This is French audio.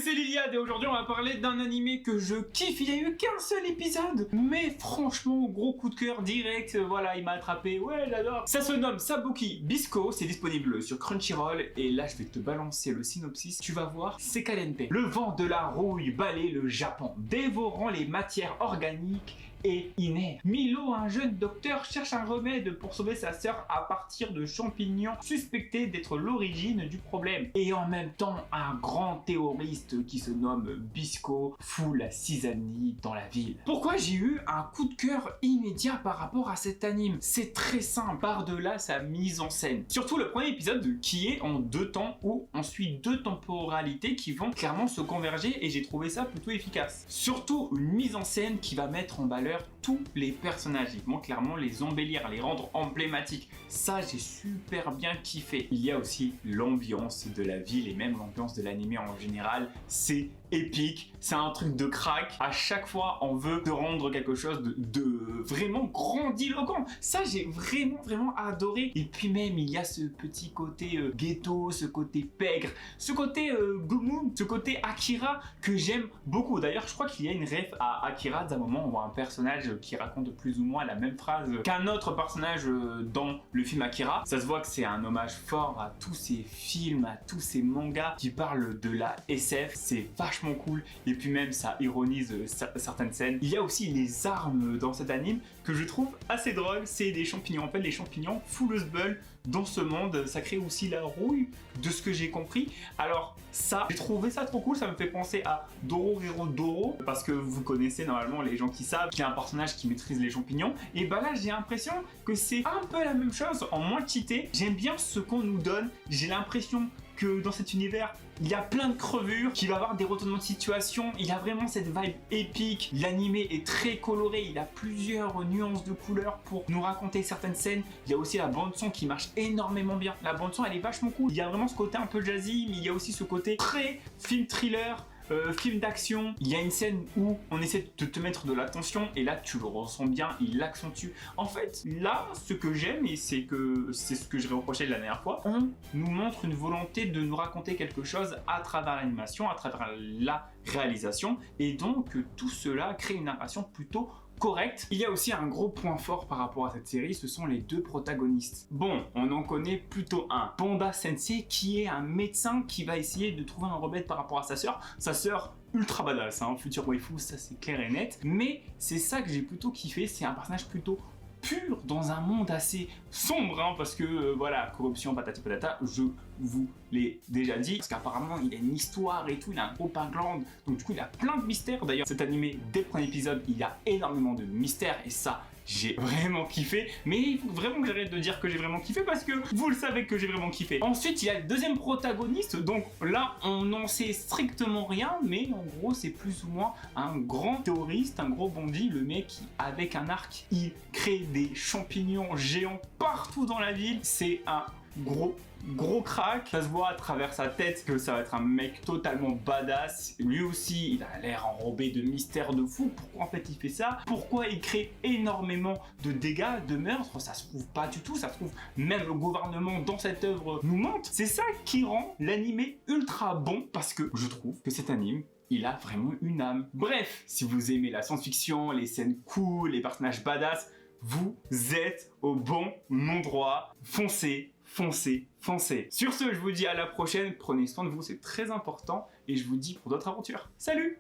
c'est Liliade et aujourd'hui on va parler d'un animé que je kiffe. Il n'y a eu qu'un seul épisode, mais franchement gros coup de cœur direct, voilà il m'a attrapé, ouais j'adore. Ça se nomme Sabuki Bisco, c'est disponible sur Crunchyroll et là je vais te balancer le synopsis, tu vas voir, c'est caliente. Le vent de la rouille balaie le Japon, dévorant les matières organiques et inerte. Milo, un jeune docteur, cherche un remède pour sauver sa sœur à partir de champignons suspectés d'être l'origine du problème. Et en même temps, un grand théoriste qui se nomme Bisco fout la zizanie dans la ville. Pourquoi j'ai eu un coup de cœur immédiat par rapport à cet anime? C'est très simple, par-delà sa mise en scène. Surtout le premier épisode qui est en deux temps où on suit deux temporalités qui vont clairement se converger et j'ai trouvé ça plutôt efficace. Surtout une mise en scène qui va mettre en valeur tous les personnages, ils vont clairement les embellir, les rendre emblématiques. Ça, j'ai super bien kiffé. Il y a aussi l'ambiance de la ville et même l'ambiance de l'anime en général. C'est épique, c'est un truc de crack. À chaque fois, on veut te rendre quelque chose de vraiment grandiloquent. Ça, j'ai vraiment adoré. Et puis même, il y a ce petit côté ghetto, ce côté pègre, ce côté Gumu, ce côté Akira que j'aime beaucoup. D'ailleurs, je crois qu'il y a une ref à Akira d'un moment où on voit un personnage qui raconte plus ou moins la même phrase qu'un autre personnage dans le film Akira. Ça se voit que c'est un hommage fort à tous ces films, à tous ces mangas qui parlent de la SF. C'est vachement cool et puis même ça ironise certaines scènes. Il y a aussi les armes dans cet anime que je trouve assez drôle. C'est des champignons. En fait, les champignons fool'usable dans ce monde, ça crée aussi la rouille de ce que j'ai compris. Alors ça, j'ai trouvé ça trop cool. Ça me fait penser à Doro parce que vous connaissez normalement les gens qui savent qu'il y a un personnage qui maîtrise les champignons. Et bah là, j'ai l'impression que c'est un peu la même chose en moins cheaté. J'aime bien ce qu'on nous donne. J'ai l'impression que dans cet univers, il y a plein de crevures, qu'il va y avoir des retournements de situation, il y a vraiment cette vibe épique, l'animé est très coloré, il a plusieurs nuances de couleurs pour nous raconter certaines scènes, il y a aussi la bande son qui marche énormément bien, la bande son elle est vachement cool, il y a vraiment ce côté un peu jazzy, mais il y a aussi ce côté très film thriller, film d'action. Il y a une scène où on essaie de te mettre de la tension et là tu le ressens bien, il l'accentue. En fait, là, ce que j'aime et c'est ce que je reprochais la dernière fois, on nous montre une volonté de nous raconter quelque chose à travers l'animation, à travers la réalisation et donc tout cela crée une narration plutôt correct. Il y a aussi un gros point fort par rapport à cette série, ce sont les deux protagonistes. Bon, on en connaît plutôt un. Panda Sensei qui est un médecin qui va essayer de trouver un remède par rapport à sa sœur. Sa sœur ultra badass, hein, futur waifu, ça c'est clair et net. Mais c'est ça que j'ai plutôt kiffé, c'est un personnage plutôt pur dans un monde assez sombre, hein, parce que voilà, corruption, patati patata, je vous l'ai déjà dit, parce qu'apparemment il a une histoire et tout, il a un gros background, donc du coup il a plein de mystères. D'ailleurs cet animé, dès le premier épisode, il y a énormément de mystères et ça, j'ai vraiment kiffé, mais il faut vraiment que j'arrête de dire que j'ai vraiment kiffé parce que vous le savez que j'ai vraiment kiffé. Ensuite, il y a le deuxième protagoniste, donc là, on n'en sait strictement rien, mais en gros, c'est plus ou moins un grand théoriste, un gros bandit, le mec qui, avec un arc, il crée des champignons géants partout dans la ville. C'est un gros crack, ça se voit à travers sa tête que ça va être un mec totalement badass. Lui aussi, il a l'air enrobé de mystères de fou. Pourquoi en fait il fait ça? Pourquoi il crée énormément de dégâts, de meurtres? Ça se trouve pas du tout, ça se trouve même le gouvernement dans cette œuvre nous mente. C'est ça qui rend l'animé ultra bon parce que je trouve que cet anime, il a vraiment une âme. Bref, si vous aimez la science-fiction, les scènes cool, les personnages badass, vous êtes au bon endroit. Foncez. Sur ce, je vous dis à la prochaine, prenez soin de vous, c'est très important, et je vous dis pour d'autres aventures. Salut!